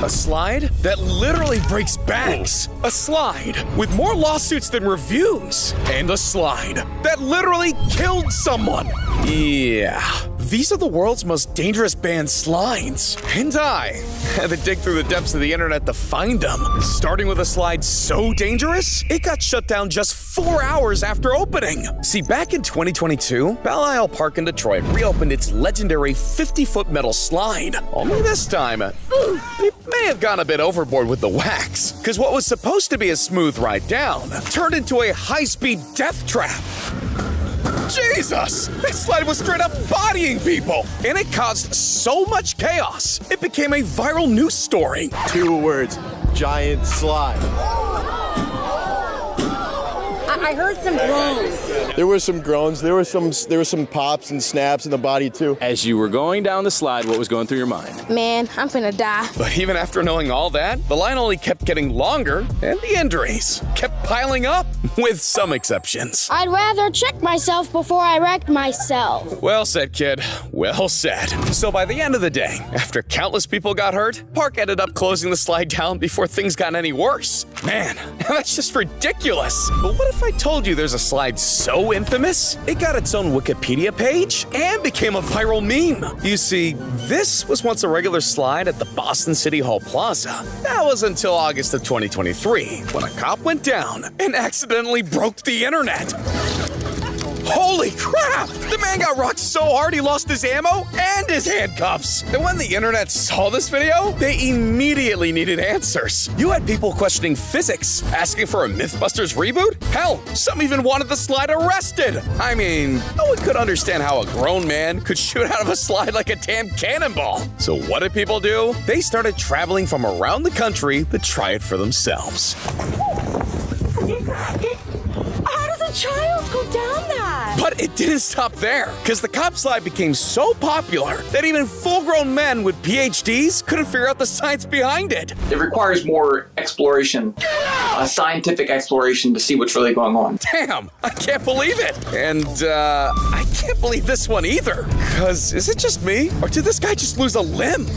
A slide that literally breaks banks. A slide with more lawsuits than reviews. And a slide that literally killed someone. Yeah, these are the world's most dangerous banned slides. And I had to dig through the depths of the internet to find them. Starting with a slide so dangerous, it got shut down just 4 hours after opening. See, back in 2022, Belle Isle Park in Detroit reopened its legendary 50-foot metal slide. Only this time, they may have gone a bit overboard with the wax, because what was supposed to be a smooth ride down turned into a high-speed death trap. Jesus! This slide was straight up bodying people! And it caused so much chaos, it became a viral news story. 2 words, giant slide. I heard some groans. There were some groans, there were some pops and snaps in the body too. As you were going down the slide, what was going through your mind? Man, I'm finna die. But even after knowing all that, the line only kept getting longer, and the injuries kept piling up, with some exceptions. I'd rather check myself before I wrecked myself. Well said, kid. Well said. So by the end of the day, after countless people got hurt, Park ended up closing the slide down before things got any worse. Man, that's just ridiculous. But what if I told you there's a slide so infamous, it got its own Wikipedia page and became a viral meme? You see, this was once a regular slide at the Boston City Hall Plaza. That was until August of 2023, when a cop went down and accidentally broke the internet. Holy crap! The man got rocked so hard he lost his ammo and his handcuffs. And when the internet saw this video, they immediately needed answers. You had people questioning physics, asking for a Mythbusters reboot. Hell, some even wanted the slide arrested. I mean, no one could understand how a grown man could shoot out of a slide like a damn cannonball. So what did people do? They started traveling from around the country to try it for themselves. How does a child go down that? But it didn't stop there, because the cop slide became so popular that even full-grown men with PhDs couldn't figure out the science behind it. It requires more exploration, scientific exploration to see what's really going on. Damn, I can't believe it. And I can't believe this one either, because is it just me, or did this guy just lose a limb?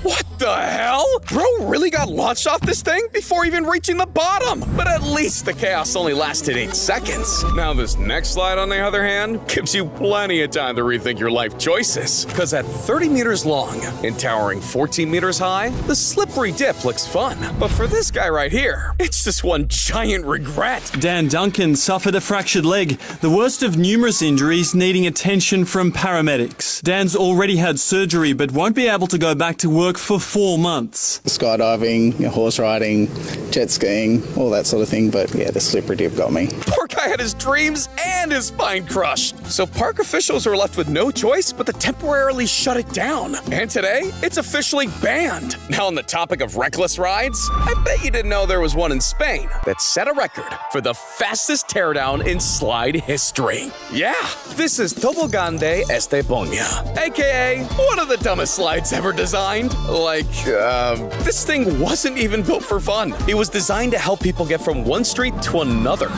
What the hell? Bro really got launched off this thing before even reaching the bottom. But at least the chaos only lasted 8 seconds. Now this next slide, on the other hand, gives you plenty of time to rethink your life choices. Because at 30 meters long and towering 14 meters high, the slippery dip looks fun. But for this guy right here, it's just one giant regret. Dan Duncan suffered a fractured leg, the worst of numerous injuries needing attention from paramedics. Dan's already had surgery but won't be able to go back to work for 4 months. Skydiving, horse riding, jet skiing, all that sort of thing, but yeah, the slippery dip got me. Poor guy had his dreams and his spine crushed. So park officials were left with no choice but to temporarily shut it down. And today, it's officially banned. Now on the topic of reckless rides, I bet you didn't know there was one in Spain that set a record for the fastest teardown in slide history. Yeah, this is Tobogán de Estepona, aka one of the dumbest slides ever designed. This thing wasn't even built for fun. It was designed to help people get from one street to another.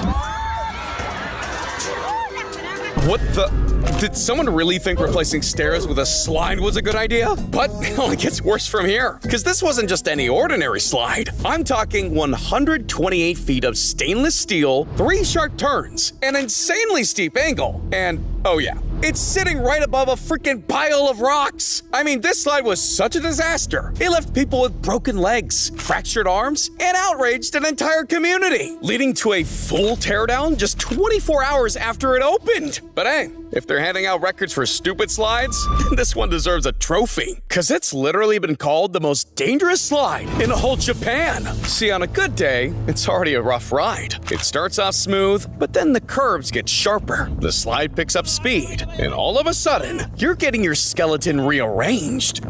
What the? Did someone really think replacing stairs with a slide was a good idea? But it only gets worse from here, because this wasn't just any ordinary slide. I'm talking 128 feet of stainless steel, 3 sharp turns, an insanely steep angle, and oh yeah, it's sitting right above a freaking pile of rocks. I mean, this slide was such a disaster. It left people with broken legs, fractured arms, and outraged an entire community, leading to a full teardown just 24 hours after it opened. But hey, if they're handing out records for stupid slides, this one deserves a trophy, because it's literally been called the most dangerous slide in whole Japan. See, on a good day, it's already a rough ride. It starts off smooth, but then the curves get sharper. The slide picks up speed, and all of a sudden, you're getting your skeleton rearranged.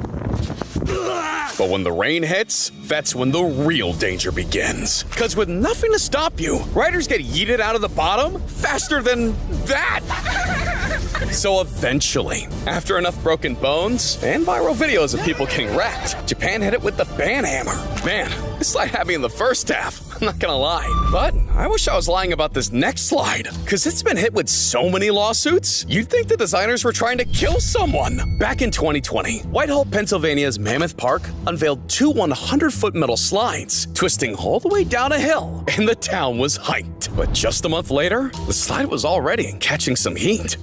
But when the rain hits, that's when the real danger begins. Because with nothing to stop you, riders get yeeted out of the bottom faster than that. So eventually, after enough broken bones and viral videos of people getting wrecked, Japan hit it with the ban hammer. Man, this slide had me in the first half. I'm not gonna lie. But I wish I was lying about this next slide, because it's been hit with so many lawsuits, you'd think the designers were trying to kill someone. Back in 2020, Whitehall, Pennsylvania's Mammoth Park unveiled two 100-foot metal slides, twisting all the way down a hill, and the town was hyped. But just a month later, the slide was already catching some heat.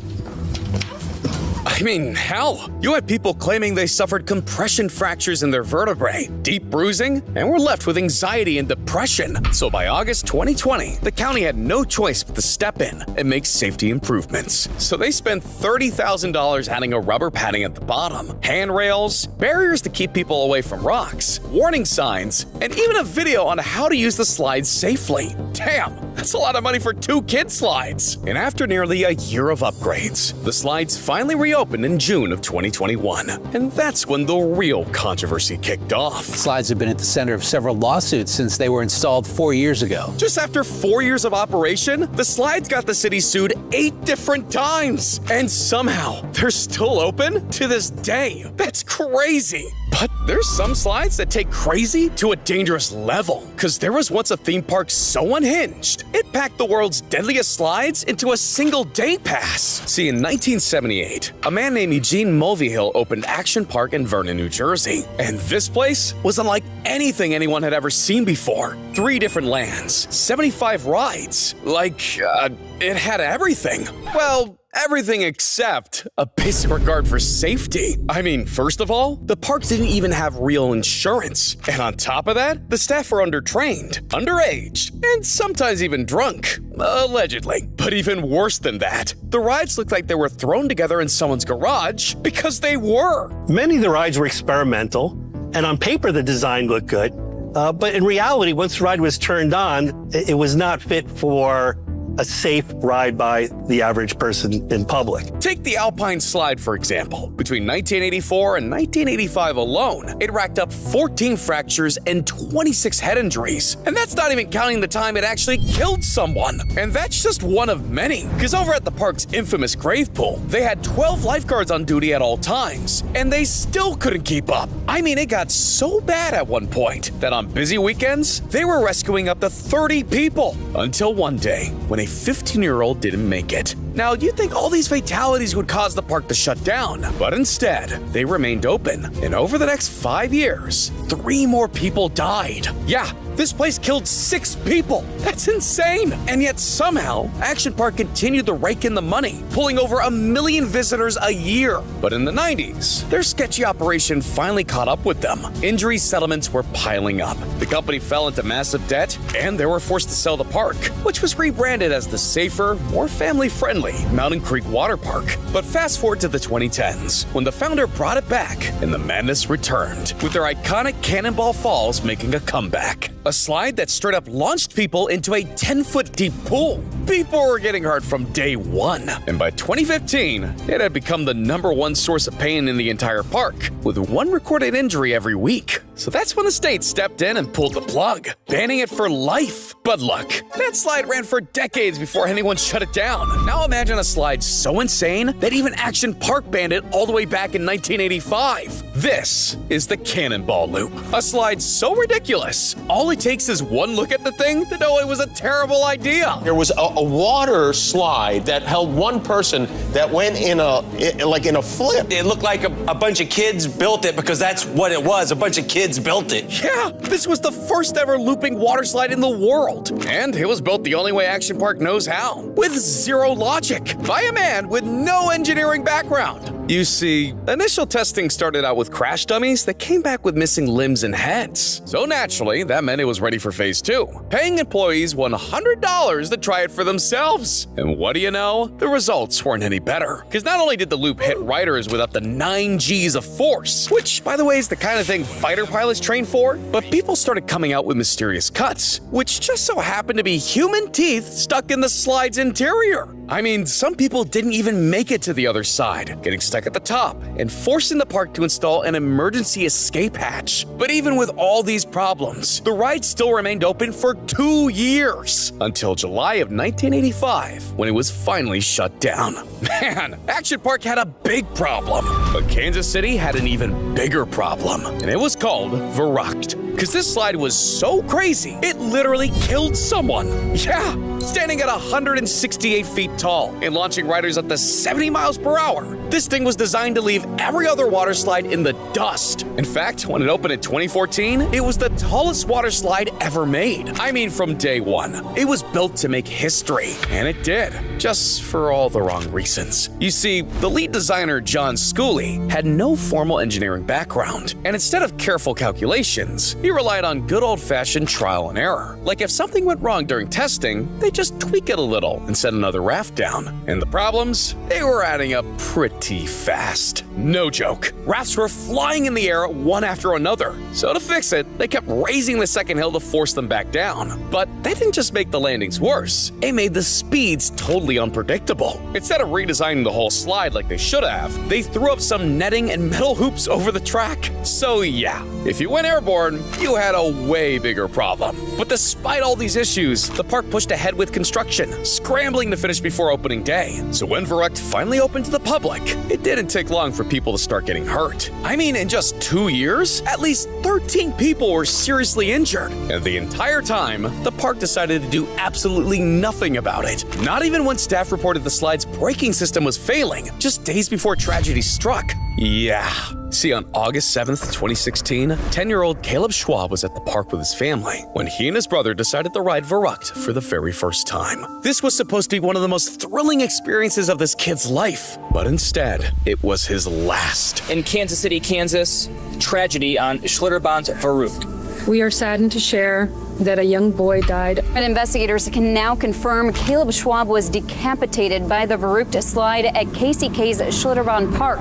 I mean, hell, you had people claiming they suffered compression fractures in their vertebrae, deep bruising, and were left with anxiety and depression. So by August 2020, the county had no choice but to step in and make safety improvements. So they spent $30,000 adding a rubber padding at the bottom, handrails, barriers to keep people away from rocks, warning signs, and even a video on how to use the slides safely. Damn, that's a lot of money for 2 kid slides. And after nearly a year of upgrades, the slides finally reopened in June of 2021. And that's when the real controversy kicked off. Slides have been at the center of several lawsuits since they were installed 4 years ago. Just after 4 years of operation, the slides got the city sued 8 different times. And somehow, they're still open to this day. That's crazy. But there's some slides that take crazy to a dangerous level. Because there was once a theme park so unhinged, it packed the world's deadliest slides into a single day pass. See, in 1978, a man named Eugene Mulvihill opened Action Park in Vernon, New Jersey. And this place was unlike anything anyone had ever seen before. 3 different lands, 75 rides. It had everything. Well, everything except a basic regard for safety. I mean, first of all, the park didn't even have real insurance. And on top of that, the staff were undertrained, underage, and sometimes even drunk. Allegedly. But even worse than that, the rides looked like they were thrown together in someone's garage because they were. Many of the rides were experimental, and on paper the design looked good. But in reality, once the ride was turned on, it was not fit for a safe ride by the average person in public. Take the Alpine Slide, for example. Between 1984 and 1985 alone, it racked up 14 fractures and 26 head injuries. And that's not even counting the time it actually killed someone. And that's just one of many. Because over at the park's infamous grave pool, they had 12 lifeguards on duty at all times. And they still couldn't keep up. I mean, it got so bad at one point that on busy weekends, they were rescuing up to 30 people. Until one day, when a 15-year-old didn't make it. Now, you'd think all these fatalities would cause the park to shut down, but instead, they remained open. And over the next 5 years, 3 more people died. Yeah, this place killed 6 people. That's insane. And yet somehow, Action Park continued to rake in the money, pulling over 1 million visitors a year. But in the 90s, their sketchy operation finally caught up with them. Injury settlements were piling up. The company fell into massive debt, and they were forced to sell the park, which was rebranded as the safer, more family-friendly Mountain Creek Water Park. But fast forward to the 2010s, when the founder brought it back, and the madness returned, with their iconic Cannonball Falls making a comeback. A slide that straight up launched people into a 10-foot deep pool. People were getting hurt from day one. And by 2015, it had become the #1 source of pain in the entire park, with 1 recorded injury every week. So that's when the state stepped in and pulled the plug, banning it for life. But look, that slide ran for decades before anyone shut it down. Now imagine a slide so insane that even Action Park banned it all the way back in 1985. This is the Cannonball Loop. A slide so ridiculous, all it takes is one look at the thing to know it was a terrible idea. There was a water slide that held 1 person that went in a flip. It looked like a bunch of kids built it because that's what it was. A bunch of kids built it. Yeah, this was the first ever looping water slide in the world. And it was built the only way Action Park knows how, with zero logic, by a man with no engineering background. You see, initial testing started out with crash dummies that came back with missing limbs and heads. So naturally, that meant it was ready for phase 2, paying employees $100 to try it for themselves. And what do you know? The results weren't any better. Because not only did the loop hit riders with up to 9 Gs of force, which, by the way, is the kind of thing fighter pilots train for, but people started coming out with mysterious cuts, which just so happened to be human teeth stuck in the slide's interior. I mean, some people didn't even make it to the other side, getting stuck at the top and forcing the park to install an emergency escape hatch. But even with all these problems, the ride still remained open for 2 years, until July of 1985, when it was finally shut down. Man, Action Park had a big problem, but Kansas City had an even bigger problem, and it was called verrucht. because this slide was so crazy, it literally killed someone. Yeah, standing at 168 feet tall and launching riders up to 70 miles per hour. This thing was designed to leave every other water slide in the dust. In fact, when it opened in 2014, it was the tallest water slide ever made. I mean, from day one. It was built to make history, and it did, just for all the wrong reasons. You see, the lead designer, John Schooley, had no formal engineering background, and instead of careful calculations, he relied on good old-fashioned trial and error. Like if something went wrong during testing, they just tweak it a little and set another raft down. And the problems? They were adding up pretty fast. No joke. Rafts were flying in the air one after another. So to fix it, they kept raising the second hill to force them back down. But they didn't just make the landings worse, it made the speeds totally unpredictable. Instead of redesigning the whole slide like they should have, they threw up some netting and metal hoops over the track. So yeah, if you went airborne, you had a way bigger problem. But despite all these issues, the park pushed ahead with construction, scrambling to finish before opening day. So when Verrückt finally opened to the public, it didn't take long for people to start getting hurt. I mean, in just 2 years, at least 13 people were seriously injured. And the entire time, the park decided to do absolutely nothing about it. Not even when staff reported the slide's braking system was failing, just days before tragedy struck. Yeah. See, on August 7th, 2016, 10-year-old Caleb Schwab was at the park with his family when he and his brother decided to ride Verrückt for the very first time. This was supposed to be one of the most thrilling experiences of this kid's life, but instead, it was his last. In Kansas City, Kansas, tragedy on Schlitterbahn's Verrückt. We are saddened to share that a young boy died. And investigators can now confirm Caleb Schwab was decapitated by the Verrückt slide at KCK's Schlitterbahn Park.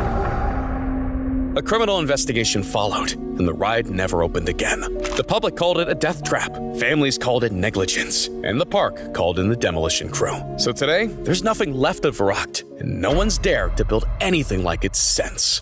A criminal investigation followed, and the ride never opened again. The public called it a death trap, families called it negligence, and the park called in the demolition crew. So today, there's nothing left of Verrückt, and no one's dared to build anything like it since.